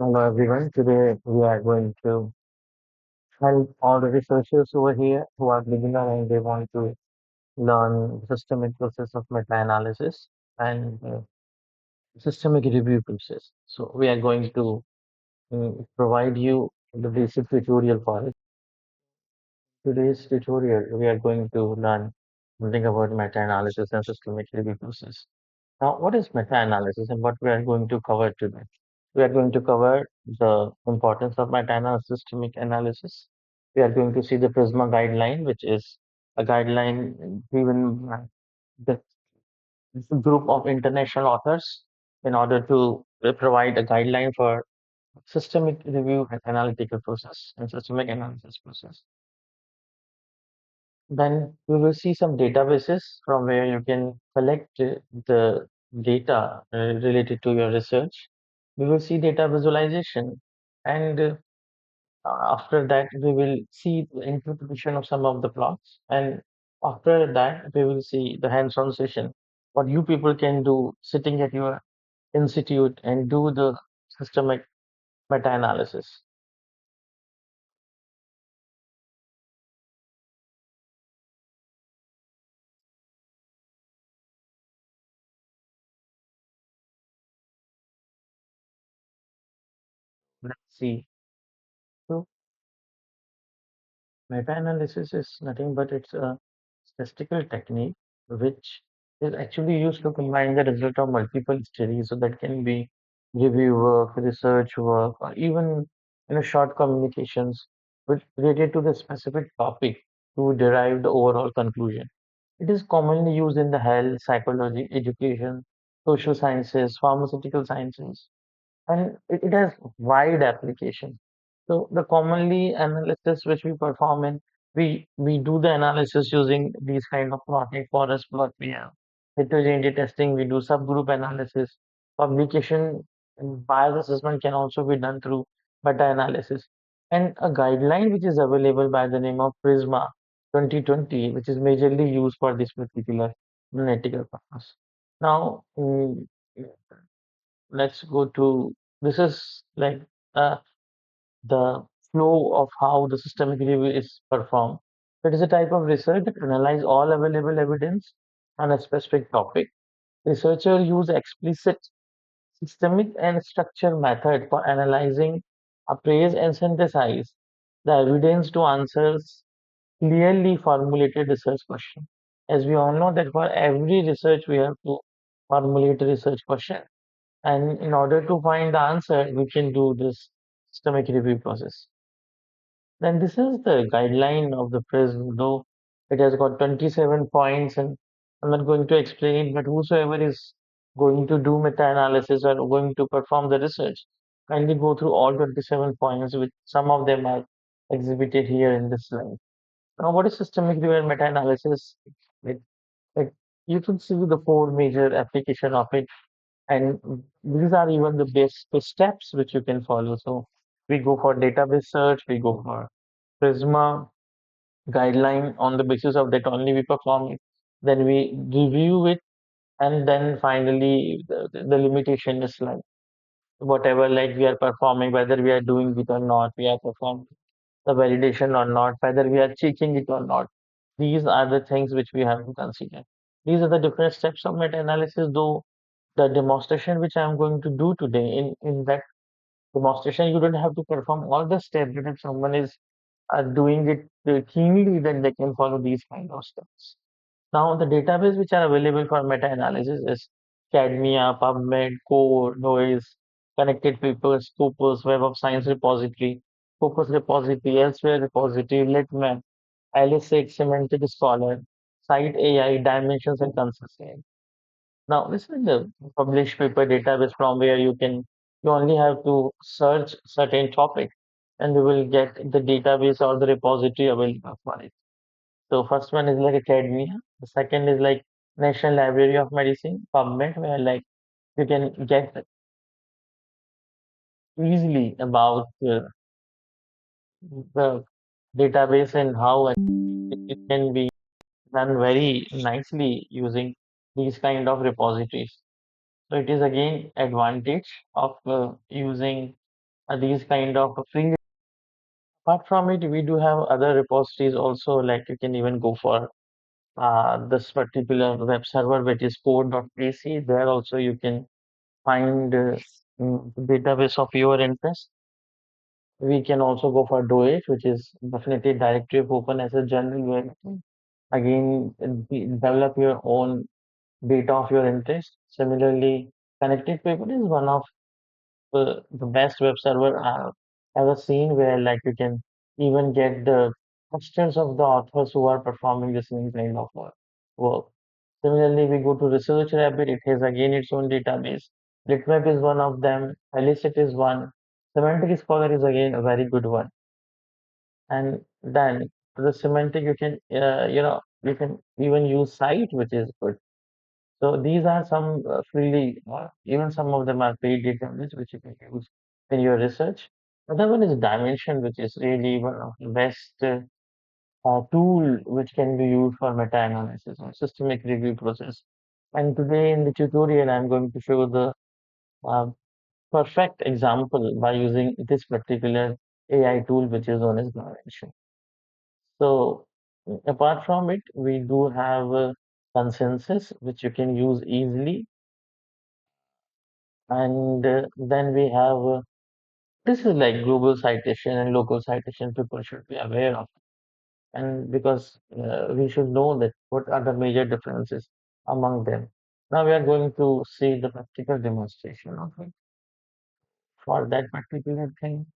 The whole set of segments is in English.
Hello everyone. Today we are going to help all the researchers over here who are beginner and they want to learn systemic process of meta-analysis and systemic review process. So we are going to provide you the basic tutorial for it. Today's tutorial we are going to learn something about meta-analysis and systemic review process. Now, what is meta-analysis and what we are going to cover today? We are going to cover the importance of meta-analysis, systemic analysis. We are going to see the PRISMA guideline, which is a guideline given by the group of international authors in order to provide a guideline for systemic review and analytical process and systemic analysis process. Then we will see some databases from where you can collect the data related to your research. We will see data visualization, and after that, we will see the interpretation of some of the plots. And after that, we will see the hands-on session, what you people can do sitting at your institute and do the systemic meta-analysis. Let's see. So meta-analysis is nothing but it's a statistical technique which is actually used to combine the result of multiple studies. So that can be review work, research work, or even short communications which related to the specific topic to derive the overall conclusion. It is commonly used in the health, psychology, education, social sciences, pharmaceutical sciences, and it has wide application. So the commonly analysis which we perform in, we do the analysis using these kind of plot, like forest plot we have. Heterogeneity testing, we do subgroup analysis. Publication and bias assessment can also be done through meta-analysis. And a guideline which is available by the name of PRISMA 2020, which is majorly used for this particular analytical purpose. Now, let's go to this is like uh, the flow of how the systemic review is performed. It is a type of research that analyze all available evidence on a specific topic. Researchers use explicit systemic and structure method for analyzing, appraise, and synthesize the evidence to answer clearly formulated research question. As we all know that for every research we have to formulate a research question. And in order to find the answer, we can do this systemic review process. Then this is the guideline of the PRISM, though it has got 27 points, and I'm not going to explain, but whosoever is going to do meta-analysis or going to perform the research, kindly go through all 27 points, which some of them are exhibited here in this slide. Now, what is systemic review and meta-analysis? It, it, you can see the four major application of it, and these are even the best steps which you can follow. So we go for database search, we go for Prisma guideline. On the basis of that only we perform it. Then we review it, and then finally the limitation is like whatever like we are performing, whether we are doing it or not, we are performing the validation or not, whether we are checking it or not. These are the things which we have to consider. These are the different steps of meta-analysis, though the demonstration which I'm going to do today in that demonstration, you don't have to perform all the steps, but if someone is doing it keenly, then they can follow these kind of steps. Now, the database which are available for meta-analysis is Academia, PubMed, Core, Noise, Connected Papers, Scopus, Web of Science Repository, Scopus Repository, Elsewhere Repository, LitMap, LS6, Semantic Scholar, Site AI, Dimensions and Consistency. Now, this is the published paper database from where you only have to search certain topic and you will get the database or the repository available for it. So first one is like Academia. The second is like National Library of Medicine, PubMed, where like you can get easily about the database and how it can be done very nicely using these kind of repositories. So it is again advantage of using these kind of free. Apart from it, we do have other repositories also, like you can even go for this particular web server, which is code.ac. There also you can find database of your interest. We can also go for DOH, which is definitely directory of open as a general where you can again develop your own data of your interest. Similarly, connected paper is one of the best web server I've ever seen, where like you can even get the questions of the authors who are performing the same kind of work. Similarly, we go to Research Rabbit. It has again its own database. Litmap is one of them. Elicit is one. Semantic Scholar is again a very good one. And then the semantic you can you can even use Site, which is good. So these are some freely, even some of them are paid databases which you can use in your research. Another one is Dimension, which is really one of the best tool which can be used for meta-analysis or systemic review process. And today in the tutorial, I'm going to show the uh, perfect example by using this particular AI tool, which is known as Dimension. So apart from it, we do have consensus, which you can use easily. And then we have this is like global citation and local citation people should be aware of. And because we should know that what are the major differences among them. Now we are going to see the practical demonstration of it. For that particular thing,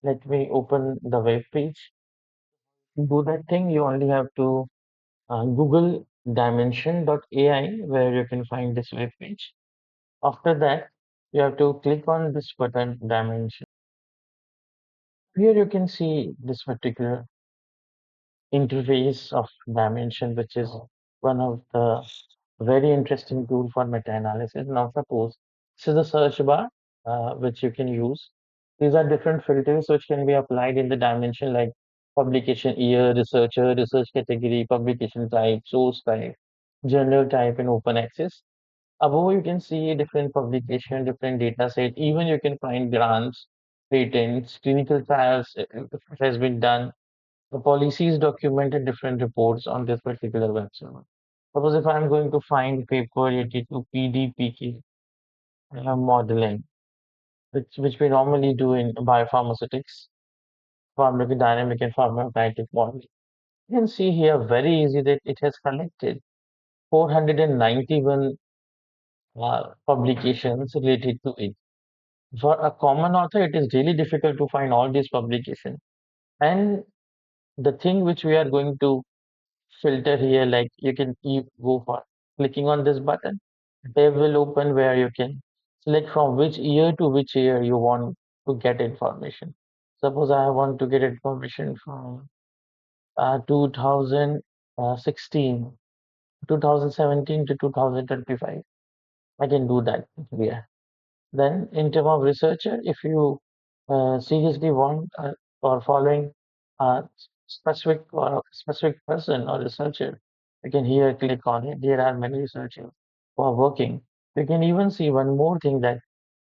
let me open the web page. To do that thing, you only have to Google dimension.ai where you can find this web page. After that, you have to click on this button dimension. Here you can see this particular interface of dimension, which is one of the very interesting tool for meta-analysis. Now suppose this is the search bar which you can use. These are different filters which can be applied in the dimension like publication year, researcher, research category, publication type, source type, journal type, and open access. Above you can see different publication, different data set. Even you can find grants, patents, clinical trials if it has been done. The policies documented different reports on this particular website. Suppose if I'm going to find paper related to PDPK modeling, which we normally do in biopharmaceutics, pharmacodynamic and pharmacokinetic modeling. You can see here very easy that it has collected 491 publications related to it. For a common author, it is really difficult to find all these publications. And the thing which we are going to filter here, like you go for clicking on this button, they will open where you can select from which year to which year you want to get information. Suppose I want to get information from 2016, 2017 to 2025. I can do that here. Then, in terms of researcher, if you seriously want or following a specific person or researcher, you can here click on it. There are many researchers who are working. You can even see one more thing that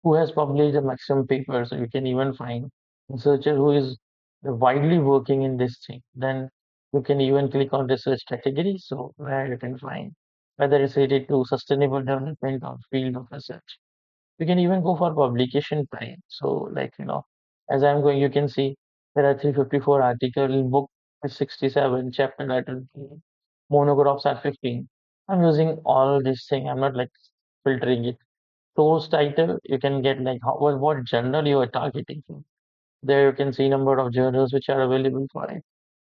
who has published the maximum papers. So you can even find researcher who is widely working in this thing. Then you can even click on research category, so where you can find whether it's related to sustainable development or field of research. You can even go for publication time. So, like, as I'm going, you can see there are 354 article, book is 67, chapter title, monographs are 15. I'm using all this thing. I'm not like filtering it. Source title, you can get like what journal you are targeting for. There you can see number of journals which are available for it.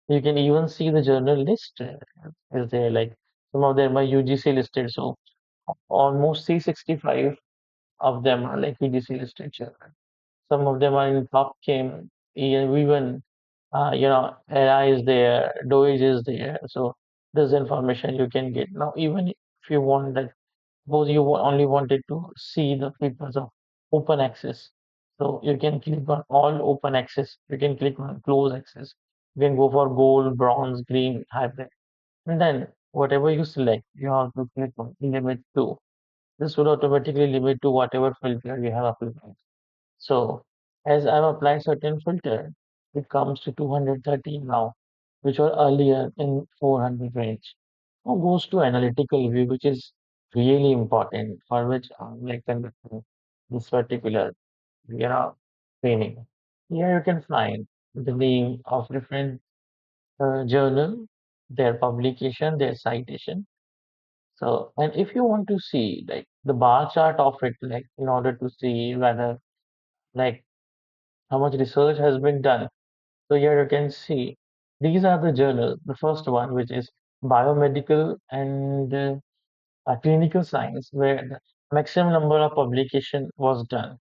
You can even see the journal list is there. Like some of them are UGC listed. So almost 365 of them are like EDC literature. Some of them are in top came even AI is there, Doge is there. So this information you can get. Now even if you want that, suppose you only wanted to see the papers of open access. So you can click on all open access. You can click on close access. You can go for gold, bronze, green, hybrid. And then whatever you select, you have to click on limit to. This will automatically limit to whatever filter you have applied. So As I've applied certain filter, it comes to 213 now, which were earlier in 400 range. Now goes to analytical view, which is really important for which I'm like conducting this particular training. Here you can find the name of different journal, their publication, their citation. So, and if you want to see like the bar chart of it, like in order to see whether like how much research has been done. So here you can see these are the journals. The first one, which is biomedical and clinical science, where the maximum number of publication was done.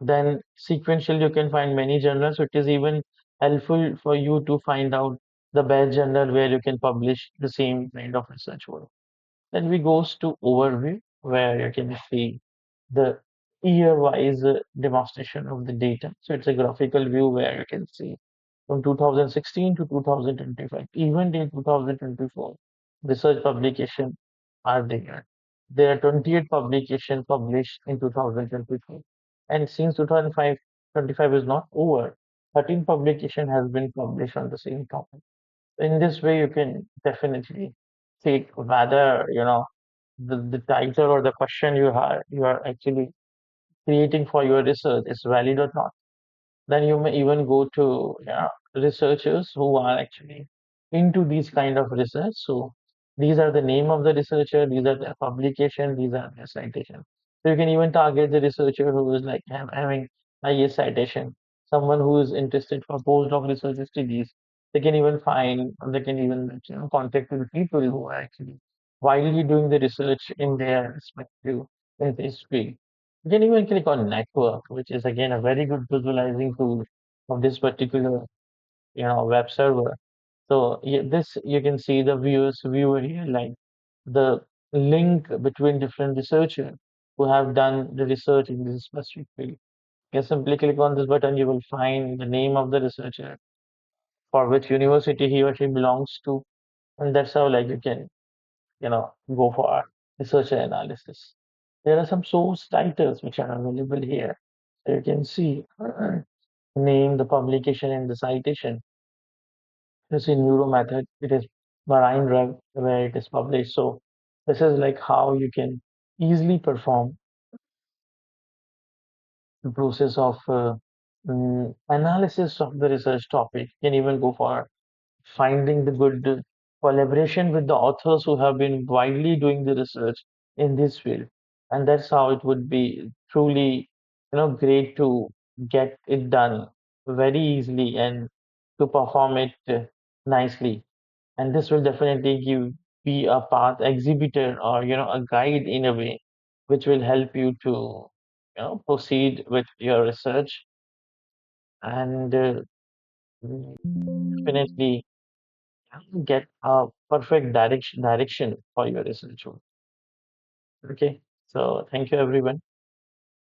Then sequential, you can find many journals. It is even helpful for you to find out the best journal where you can publish the same kind of research work. Then we goes to overview, where you can see the year-wise demonstration of the data. So it's a graphical view where you can see from 2016 to 2025, even in 2024, research publication are there. There are 28 publications published in 2024. And since 2005, 25 is not over, 13 publication has been published on the same topic. In this way, you can definitely see whether, the title or the question you are actually creating for your research is valid or not. Then you may even go to researchers who are actually into these kind of research. So these are the name of the researcher, these are their publication, these are their citation. So you can even target the researcher who is like having highest citation, someone who is interested for postdoc research studies. They can even find, they can even contact with people who are actually widely doing the research in their respective in this field. You can even click on network, which is again a very good visualizing tool of this particular, web server. So this you can see the viewer here, like the link between different researchers who have done the research in this specific field. You simply click on this button, you will find the name of the researcher, for which university he or she belongs to, and that's how like you can go for research and analysis. There are some source titles which are available here. So you can see name, the publication, and the citation. You see neuro method, it is marine drug where it is published. So this is like how you can easily perform the process of analysis of the research topic. You can even go for finding the good collaboration with the authors who have been widely doing the research in this field. And that's how it would be truly, great to get it done very easily and to perform it nicely. And this will definitely give be a path exhibitor or a guide in a way which will help you to proceed with your research and definitely get a perfect direction for your research work. Okay, so thank you everyone.